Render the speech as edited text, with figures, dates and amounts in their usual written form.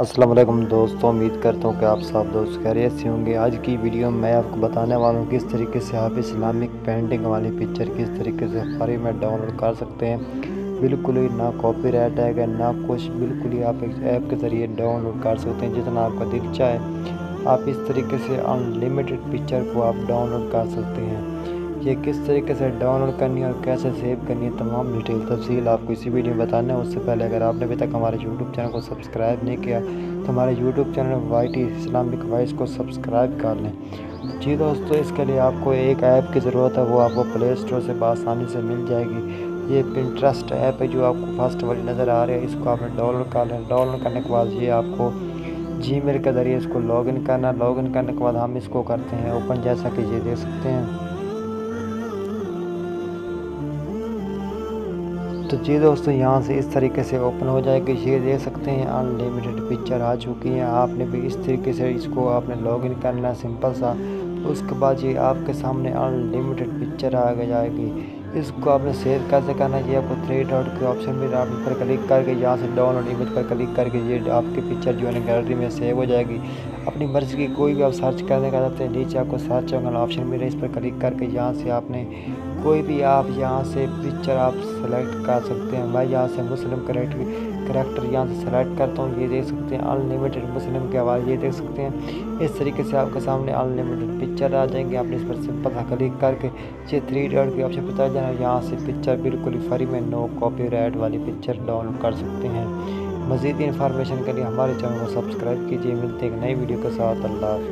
अस्सलाम वालेकुम दोस्तों, उम्मीद करता हूँ कि आप सब दोस्त खैरियत से होंगे। आज की वीडियो में मैं आपको बताने वाला हूँ किस तरीके से आप इस्लामिक पेंटिंग वाली पिक्चर किस तरीके से फ्री में डाउनलोड कर सकते हैं। बिल्कुल ही ना कॉपीराइट आएगा ना कुछ, बिल्कुल ही आप एक ऐप के ज़रिए डाउनलोड कर सकते हैं जितना आपका दिल चाहे। आप इस तरीके से अनलिमिटेड पिक्चर को आप डाउनलोड कर सकते हैं। ये किस तरीके से डाउनलोड करनी है और कैसे सेव करनी है, तमाम डिटेल तफसील आपको इसी वीडियो में बताना है। उससे पहले अगर आपने अभी तक हमारे यूट्यूब चैनल को सब्सक्राइब नहीं किया तो हमारे YouTube channel YT Islamic voice को सब्सक्राइब कर लें। जी दोस्तों, इसके लिए आपको एक ऐप की ज़रूरत है, वो आपको प्ले स्टोर से बआसानी से मिल जाएगी। ये पिंटरेस्ट ऐप है जो आपको फर्स्ट वाली नज़र आ रही है, इसको आपने डाउनलोड कर लें। डाउनलोड करने के बाद ये आपको जीमेल के ज़रिए इसको लॉगिन करना। लॉगिन करने के बाद हम इसको करते हैं ओपन, जैसा कि ये देख सकते हैं। तो जी दोस्तों, यहाँ से इस तरीके से ओपन हो जाएगी। ये देख सकते हैं अनलिमिटेड पिक्चर आ चुकी हैं। आपने भी इस तरीके से इसको आपने लॉगिन करना है सिंपल सा। तो उसके बाद ये आपके सामने अनलिमिटेड पिक्चर आ जाएगी। इसको आपने सेव कैसे करना है, ये आपको थ्री डॉट के ऑप्शन में आप पर क्लिक करके यहाँ से डाउनलोड इमेज पर क्लिक करके ये आपकी पिक्चर जो है गैलरी में सेव हो जाएगी। अपनी मर्ज़ी की कोई भी आप सर्च करने का चाहते हैं, नीचे आपको सर्च वाला ऑप्शन मिले, इस पर क्लिक करके यहाँ से आपने कोई भी आप यहाँ से पिक्चर आप सेलेक्ट कर सकते हैं। मैं यहाँ से मुस्लिम करेक्टर यहाँ से सेलेक्ट करता हूँ। ये देख सकते हैं अनलिमिटेड मुस्लिम के हवाले, ये देख सकते हैं। इस तरीके से आपके सामने अनलिमिटेड पिक्चर आ जाएंगे। आपने इस पर सिंपल सा क्लिक करके ये थ्री डॉट के ऑप्शन पर जाना, यहाँ से पिक्चर बिल्कुल ही फ्री में नो कॉपीराइट वाली पिक्चर डाउनलोड कर सकते हैं। मज़ीद इन्फॉर्मेशन के लिए हमारे चैनल को सब्सक्राइब कीजिए। मिलते हैं एक नई वीडियो के साथ। अल्लाह हाफ़िज़।